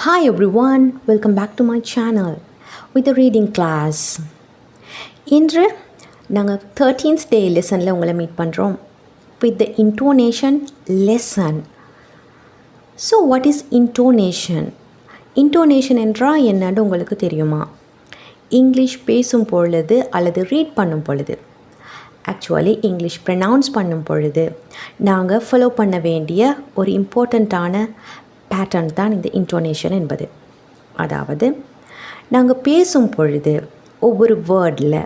Hi everyone, welcome back to my channel with a reading class. இன்று நாங்கள் 13th day லெசனில் உங்களை meet பண்ணுறோம் with the intonation lesson. So what is intonation? Intonation என்றால் என்னன்னு உங்களுக்கு தெரியுமா? இங்கிலீஷ் பேசும் பொழுது அல்லது ரீட் பண்ணும் பொழுது, ஆக்சுவலி இங்கிலீஷ் ப்ரனவுன்ஸ் பண்ணும் பொழுது நாங்கள் ஃபாலோ பண்ண வேண்டிய ஒரு இம்பார்ட்டண்ட்டான பேட்டர்ன் தான் இந்த இன்டோனேஷன் என்பது. அதாவது நாங்கள் பேசும் பொழுது ஒவ்வொரு வேர்டில்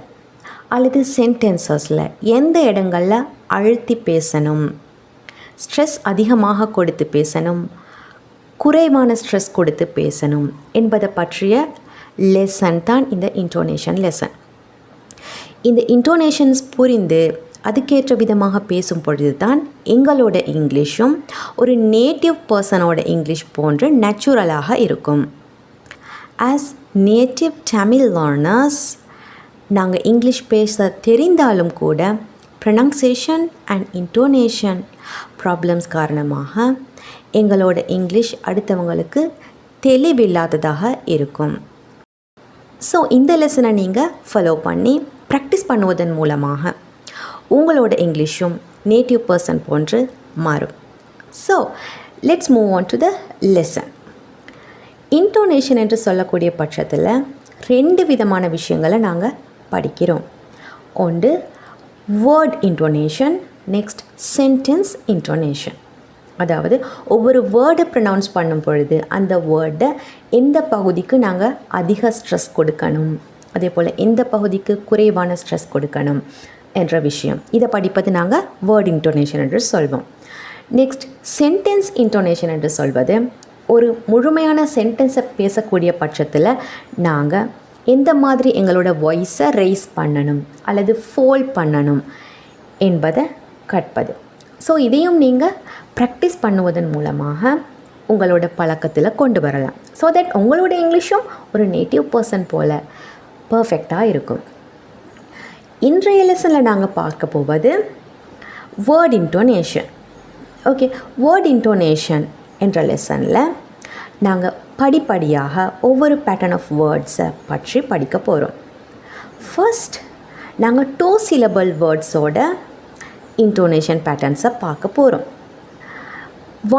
அல்லது சென்டென்சஸில் எந்த இடங்களில் அழுத்தி பேசணும், ஸ்ட்ரெஸ் அதிகமாக கொடுத்து பேசணும், குறைவான ஸ்ட்ரெஸ் கொடுத்து பேசணும் என்பதை பற்றிய லெசன் தான் இந்த இன்டோனேஷன் லெசன். இந்த இன்டோனேஷன்ஸ் புரிந்து அதுக்கேற்ற விதமாக பேசும் பொழுது தான் எங்களோட இங்கிலீஷும் ஒரு நேட்டிவ் பர்சனோட இங்கிலீஷ் போன்று நேச்சுரலாக இருக்கும். ஆஸ் நேட்டிவ் தமிழ் லேர்னர்ஸ் நாங்கள் இங்கிலீஷ் பேச தெரிந்தாலும் கூட ப்ரொனன்சியேஷன் அண்ட் இன்டோனேஷன் ப்ராப்ளம்ஸ் காரணமாக எங்களோட இங்கிலீஷ் அடுத்தவங்களுக்கு தெளிவில்லாததாக இருக்கும். ஸோ இந்த லெசனை நீங்கள் ஃபாலோ பண்ணி ப்ராக்டிஸ் பண்ணுவதன் மூலமாக உங்களோட இங்கிலீஷும் நேட்டிவ் பர்சன் போன்று மாறும். So let's move on to the lesson. Intonation என்று சொல்லக்கூடிய பட்சத்தில் ரெண்டு விதமான விஷயங்களை நாங்கள் படிக்கிறோம். ஒன்று word intonation, next sentence intonation. அதாவது ஒவ்வொரு வேர்டை ப்ரொனவுன்ஸ் பண்ணும் பொழுது அந்த வேர்டை எந்த பகுதிக்கு நாங்கள் அதிக ஸ்ட்ரெஸ் கொடுக்கணும், அதே போல் எந்த பகுதிக்கு குறைவான ஸ்ட்ரெஸ் கொடுக்கணும் என்ற விஷயம். இதை படிப்பது நாங்கள் வேர்ட் இன்டோனேஷன் என்று சொல்வோம். நெக்ஸ்ட் சென்டென்ஸ் இன்டோனேஷன் என்று சொல்வது ஒரு முழுமையான சென்டென்ஸை பேசக்கூடிய பட்சத்தில் நாங்கள் எந்த மாதிரி எங்களோட வாய்ஸை ரைஸ் பண்ணணும் அல்லது ஃபோல்ட் பண்ணணும் என்பதை கற்பது. ஸோ இதையும் நீங்கள் ப்ராக்டிஸ் பண்ணுவதன் மூலமாக உங்களோட பழக்கத்தில் கொண்டு வரலாம். ஸோ தட் உங்களோட இங்கிலீஷும் ஒரு நேட்டிவ் பர்சன் போல் பர்ஃபெக்டாக இருக்கும். இன்றைய லெசனில் நாங்கள் பார்க்க போவது word intonation. Okay, word intonation என்ற லெசனில் நாங்கள் படிப்படியாக ஒவ்வொரு பேட்டர்ன் ஆஃப் வேர்ட்ஸை பற்றி படிக்க போகிறோம். ஃபர்ஸ்ட் நாங்கள் 2 syllable வேர்ட்ஸோட இன்டோனேஷன் பேட்டர்ன்ஸை பார்க்க போகிறோம்.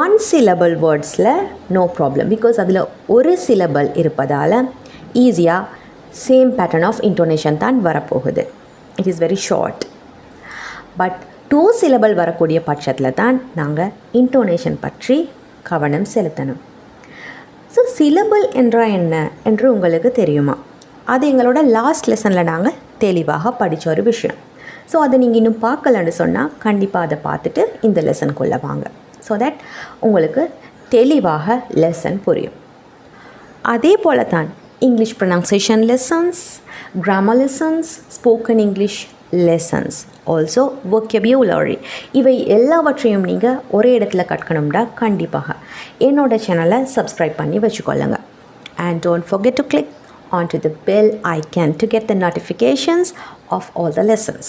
1 syllable வேர்ட்ஸில் நோ ப்ராப்ளம், பிகாஸ் அதில் ஒரு சிலபல் இருப்பதால் ஈஸியாக சேம் பேட்டர்ன் ஆஃப் இன்டோனேஷன் தான் வரப்போகுது. It is very short. But 2 syllable வரக்கூடிய பட்சத்தில் தான் நாங்கள் இன்டோனேஷன் பற்றி கவனம் செலுத்தணும். ஸோ சிலபல் என்றால் என்ன என்று உங்களுக்கு தெரியுமா? அது எங்களோட லாஸ்ட் லெசனில் நாங்கள் தெளிவாக படித்த ஒரு விஷயம். ஸோ அதை நீங்கள் இன்னும் பார்க்கலன்னு சொன்னால் கண்டிப்பாக அதை பார்த்துட்டு இந்த லெசனுக்குள்ளே வாங்க. ஸோ தட் உங்களுக்கு தெளிவாக லெசன் புரியும். அதே போல தான் English pronunciation lessons, grammar lessons, spoken English lessons, also vocabulary, இவை எல்லாவற்றையும் நீங்கள் ஒரே இடத்துல கற்கணும்னா கண்டிப்பாக என்னோட சேனலை சப்ஸ்கிரைப் பண்ணி வச்சுக்கொள்ளுங்க. And don't forget to click onto the bell icon to get the notifications of all the lessons.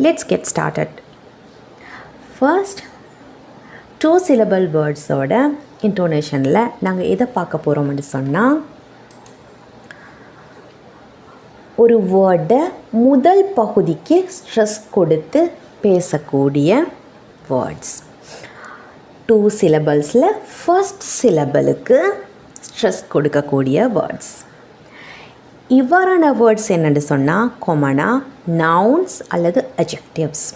Let's get started. First 2 syllable வேர்ட்ஸோட இன்டோனேஷனில் நாங்கள் எதை பார்க்க போகிறோம்னு சொன்னால், ஒரு வேர்டை முதல் பகுதிக்கு ஸ்ட்ரெஸ் கொடுத்து பேசக்கூடிய வேர்ட்ஸ். 2 syllablesல ஃபர்ஸ்ட் சிலபலுக்கு ஸ்ட்ரெஸ் கொடுக்கக்கூடிய வேர்ட்ஸ். இவ்வாறான வேர்ட்ஸ் என்னென்னு சொன்னால் காமனாக நவுன்ஸ் அல்லது அட்ஜெக்டிவ்ஸ்.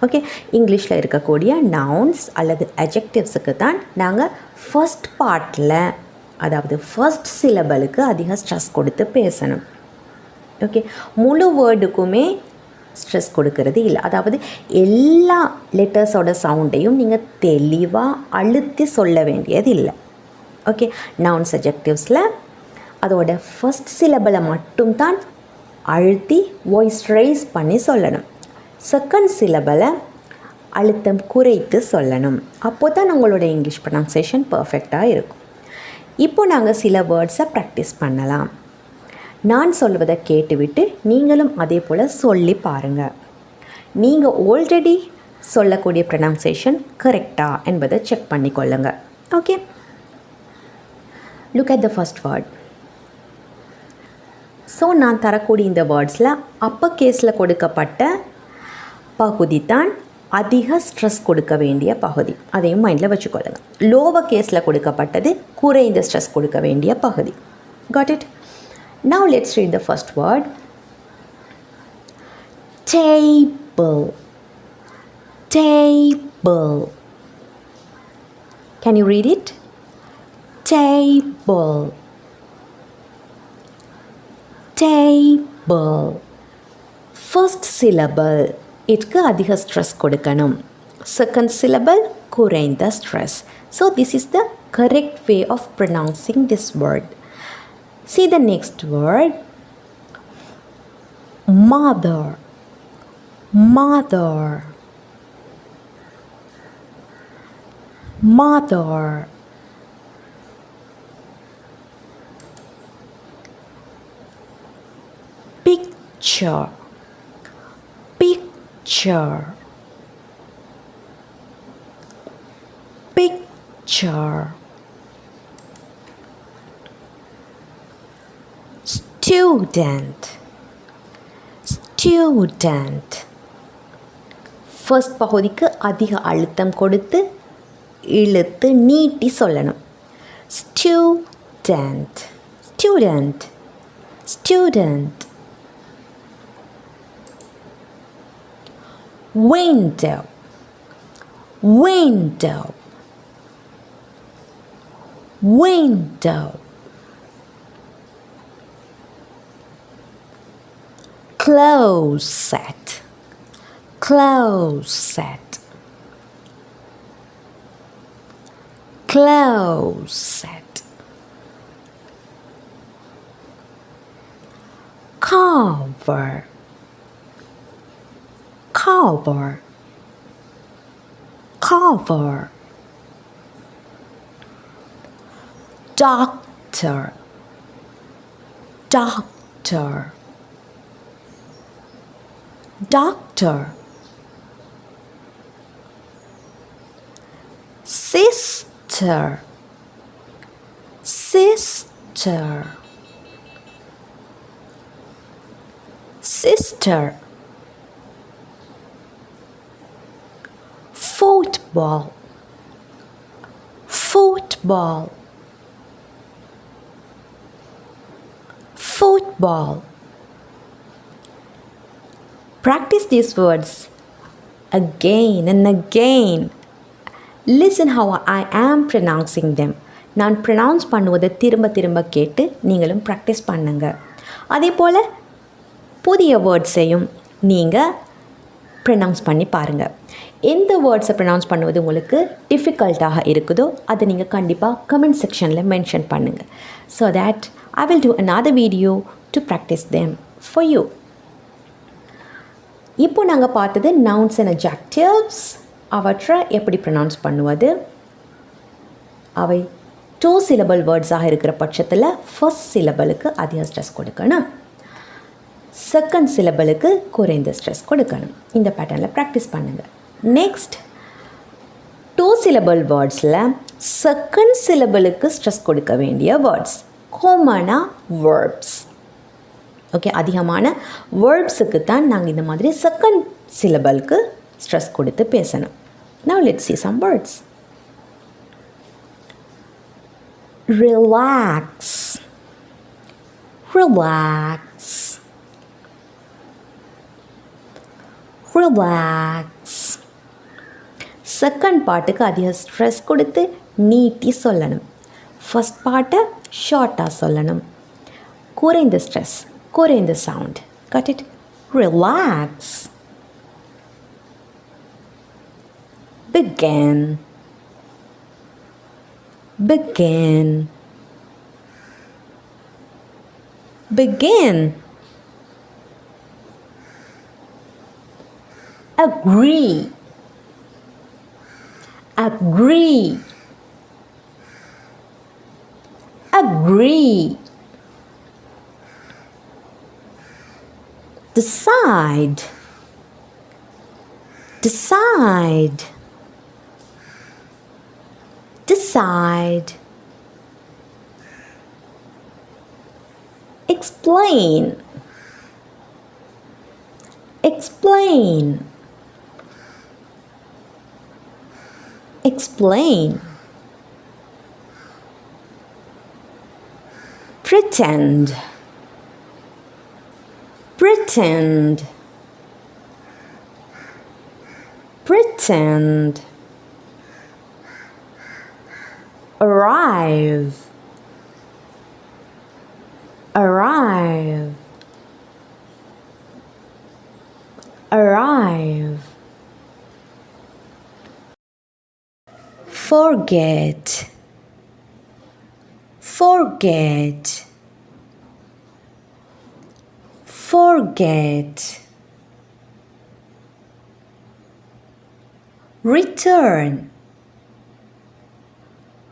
ஓகே, இங்கிலீஷில் இருக்கக்கூடிய நவுன்ஸ் அல்லது அட்ஜெக்டிவ்ஸுக்கு தான் நாங்கள் ஃபர்ஸ்ட் பார்ட்டில், அதாவது ஃபர்ஸ்ட் சிலபலுக்கு அதிக ஸ்ட்ரெஸ் கொடுத்து பேசணும். ஓகே, முழு வேர்டுக்குமே ஸ்ட்ரெஸ் கொடுக்கறது இல்லை. அதாவது எல்லா லெட்டர்ஸோட சவுண்டையும் நீங்கள் தெளிவாக அழுத்தி சொல்ல வேண்டியது இல்லை. ஓகே, நவுன்ஸ் அட்ஜெக்டிவ்ஸில் அதோட ஃபர்ஸ்ட் சிலபலை மட்டும்தான் அழுத்தி வாய்ஸ் ரைஸ் பண்ணி சொல்லணும். செகண்ட் சிலபலை அழுத்தம் குறைத்து சொல்லணும். அப்போ தான் உங்களோட இங்கிலீஷ் ப்ரொனன்சியேஷன் பர்ஃபெக்டாக இருக்கும். இப்போ நாங்கள் சில வேர்ட்ஸை ப்ராக்டிஸ் பண்ணலாம். நான் சொல்வதை கேட்டுவிட்டு நீங்களும் அதே போல் சொல்லி பாருங்கள். நீங்கள் ஆல்ரெடி சொல்லக்கூடிய ப்ரொனன்சியேஷன் கரெக்டா என்பதை செக் பண்ணிக்கொள்ளுங்கள். Okay, Look at the first word. So நான் தரக்கூடிய இந்த வேர்ட்ஸில் அப்பர் கேஸில் கொடுக்கப்பட்ட பகுதி தான் அதிக ஸ்ட்ரெஸ் கொடுக்க வேண்டிய பகுதி. அதையும் மைண்டில் வச்சுக்கொள்ளுங்க. லோவர் கேஸில் கொடுக்கப்பட்டது குறைந்த ஸ்ட்ரெஸ் கொடுக்க வேண்டிய பகுதி. Got it? Now let's read the first word. Table. Table. Can you read it? Table. Table. First syllable itku அதிக ஸ்ட்ரெஸ் கொடுக்கணும். Second syllable குறைந்த stress. So this is the correct way of pronouncing this word. See the next word. Mother. Mother. Mother. Picture. Picture. Picture. Student. Student. First பகுதிக்கு அதிக அழுத்தம் கொடுத்து இழுத்து நீட்டி சொல்லணும். Student. Student. Student. Window. Window. Window. Closet. Closet. Closet. Cover. Cover. Cover. Doctor. Doctor. Doctor. Sister. Sister. Sister. Football. Football. Football. Practice these words again and again. Listen how I am pronouncing them. நான் pronounce பண்ணுவதை திரும்ப திரும்ப கேட்டு நீங்களும் practice பண்ணுங்க. அதே போல் புதிய வேர்ட்ஸையும் நீங்கள் pronounce பண்ணி பாருங்கள். எந்த வேர்ட்ஸை ப்ரொனவுன்ஸ் பண்ணுவது உங்களுக்கு டிஃபிகல்ட்டாக இருக்குதோ அதை நீங்கள் கண்டிப்பாக கமெண்ட் செக்ஷனில் மென்ஷன் பண்ணுங்கள். So that I will do another video to practice them for you. இப்போ நாங்கள் பார்த்தது nouns and adjectives. அவற்றை எப்படி ப்ரொனவுன்ஸ் பண்ணுவது, அவை 2 syllable வேர்ட்ஸாக இருக்கிற பட்சத்தில் ஃபர்ஸ்ட் சிலபலுக்கு அதிக ஸ்ட்ரெஸ் கொடுக்கணும், செகண்ட் சிலபலுக்கு குறைந்த ஸ்ட்ரெஸ் கொடுக்கணும். இந்த பேட்டர்னில் ப்ராக்டிஸ் பண்ணுங்கள். நெக்ஸ்ட் 2 syllable வேர்ட்ஸில் செகண்ட் சிலபலுக்கு ஸ்ட்ரெஸ் கொடுக்க வேண்டிய வேர்ட்ஸ் காமனாக வேர்ப்ஸ். ஓகே, அதிகமான வேர்ப்ஸுக்கு தான் நாங்கள் இந்த மாதிரி செகண்ட் சிலபலுக்கு ஸ்ட்ரெஸ் கொடுத்து பேசணும். Now let's see some words. Relax. Relax. Relax. Second பாட்டுக்கு அதிக ஸ்ட்ரெஸ் கொடுத்து நீட்டி சொல்லணும். ஃபர்ஸ்ட் பாட்டை ஷார்ட்டாக சொல்லணும். குறைந்த ஸ்ட்ரெஸ், குறைந்த sound. Got it? Relax. Begin. Begin. Begin. Agree. Agree. Agree. Decide. Decide. Decide. explain, explain, explain, pretend, pretend, pretend, arrive, arrive, arrive, forget, forget, forget, return,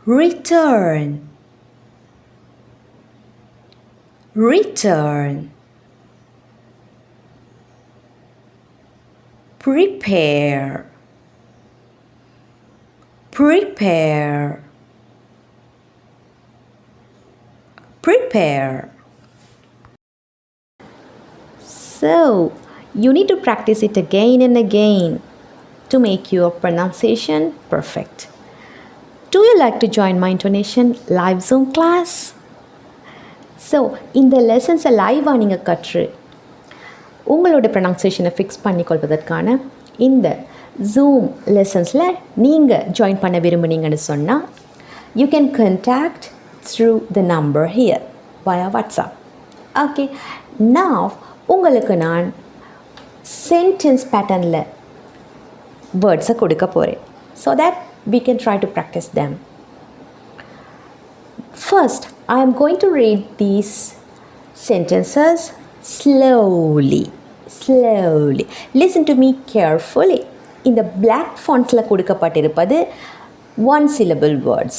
return, return, prepare, prepare, prepare. So, you need to practice it again and again to make your pronunciation perfect. Do you like to join my Intonation live Zoom class? So, இந்த லெசன்ஸை லைவாக நீங்கள் கற்று உங்களோட ப்ரொனன்சியேஷனை fix பண்ணிக்கொள்வதற்கான இந்த zoom லெசன்ஸில் நீங்கள் join பண்ண விரும்புனீங்கன்னு சொன்னால் you can contact through the number here via WhatsApp. Okay, நான் உங்களுக்கு நான் சென்டென்ஸ் பேட்டர்னில் வேர்ட்ஸை கொடுக்க போகிறேன் so that we can try to practice them. First, I am going to read these sentences slowly. Slowly. Listen to me carefully. In the black fontsல கொடுக்கப்பட்டிருப்பது one syllable words.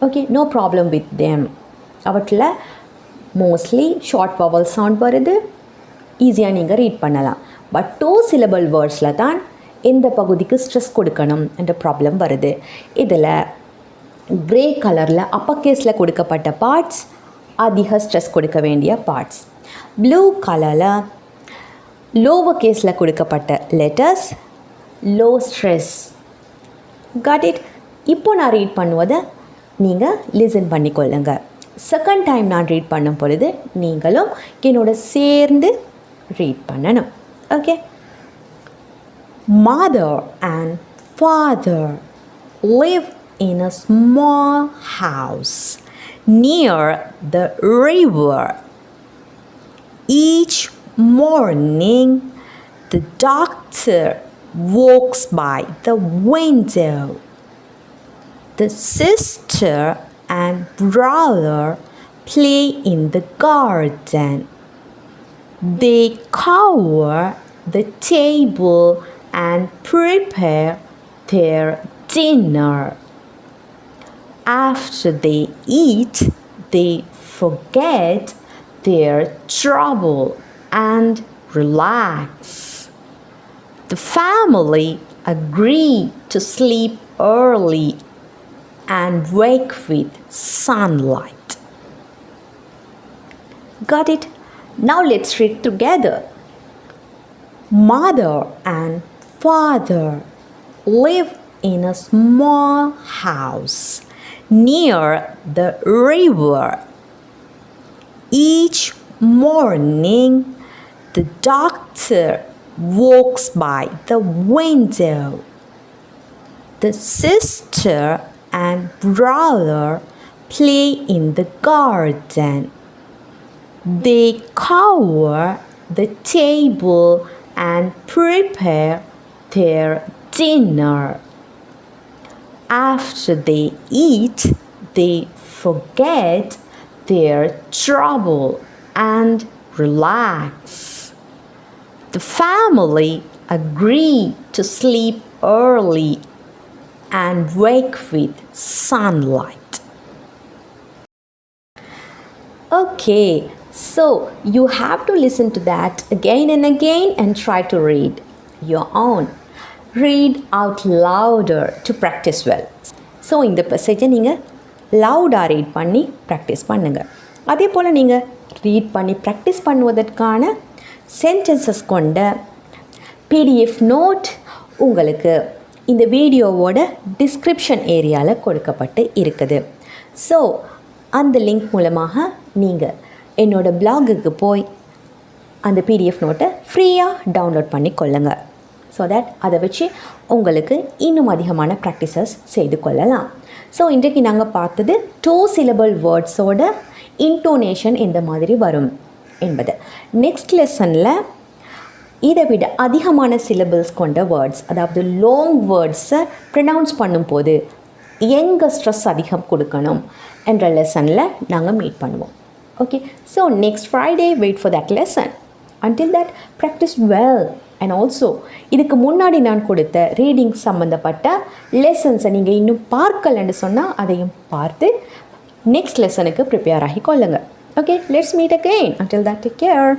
Okay, no problem with them. அவற்றில் mostly short vowel sound வருது, ஈஸியாக நீங்கள் read பண்ணலாம். But 2 syllable வேர்ட்ஸில் தான் எந்த பகுதிக்கு stress கொடுக்கணும் என்ற ப்ராப்ளம் வருது. இதில் கிரே கலரில் அப்பர் கேஸில் கொடுக்கப்பட்ட பார்ட்ஸ் அதிக ஸ்ட்ரெஸ் கொடுக்க வேண்டிய பார்ட்ஸ், ப்ளூ கலரில் லோவர் கேஸில் கொடுக்கப்பட்ட letters low stress. Got it? இப்போ நான் ரீட் பண்ணுவதை நீங்கள் லிசன் பண்ணிக்கொள்ளுங்க. செகண்ட் டைம் நான் ரீட் பண்ணும் பொழுது நீங்களும் என்னோட சேர்ந்து ரீட் பண்ணணும். Okay. Mother and father live in a small house near the river. Each morning, the doctor walks by the window. The sister and brother play in the garden. They cover the table and prepare their dinner. After they eat, they forget their trouble and relax. The family agree to sleep early and wake with sunlight. Got it? Now let's read together. Mother and father live in a small house near the river. Each morning, the doctor walks by the window. The sister and brother play in the garden. They cover the table and prepare their dinner. After they eat, they forget their trouble and relax. The family agree to sleep early and wake with sunlight. Okay, so you have to listen to that again and again and try to read your own. Read out louder to practice well. So இந்த passage நீங்கள் லவுடாக read பண்ணி practice பண்ணுங்கள். அதே போல் நீங்கள் read பண்ணி practice பண்ணுவதற்கான sentences கொண்ட PDF note உங்களுக்கு இந்த வீடியோவோட டிஸ்கிரிப்ஷன் ஏரியாவில் கொடுக்கப்பட்டு இருக்குது. ஸோ அந்த லிங்க் மூலமாக நீங்கள் என்னோடய பிளாகுக்கு போய் அந்த PDF நோட்டை ஃப்ரீயாக டவுன்லோட் பண்ணி கொள்ளுங்கள். ஸோ தட் அதை வச்சு உங்களுக்கு இன்னும் அதிகமான ப்ராக்டிசஸ் செய்து கொள்ளலாம். ஸோ இன்றைக்கு நாங்கள் பார்த்தது 2 syllable வேர்ட்ஸோட இன்டோனேஷன் எந்த மாதிரி வரும் என்பது. நெக்ஸ்ட் லெசனில் இதை விட அதிகமான சிலபிள்ஸ் கொண்ட வேர்ட்ஸ், அதாவது லாங் வேர்ட்ஸை ப்ரொனவுன்ஸ் பண்ணும்போது எங்கே ஸ்ட்ரெஸ் அதிகம் கொடுக்கணும் என்ற லெசனில் நாங்கள் மீட் பண்ணுவோம். Okay, so next Friday wait for that lesson. Until that practice well. And also இதுக்கு முன்னாடி நான் கொடுத்த ரீடிங் சம்மந்தப்பட்ட லெசன்ஸை நீங்கள் இன்னும் பார்க்கலன்னு சொன்னால் அதையும் பார்த்து நெக்ஸ்ட் லெசனுக்கு ப்ரிப்பேர் ஆகி கொள்ளுங்கள். Okay, let's meet again. Until that take care.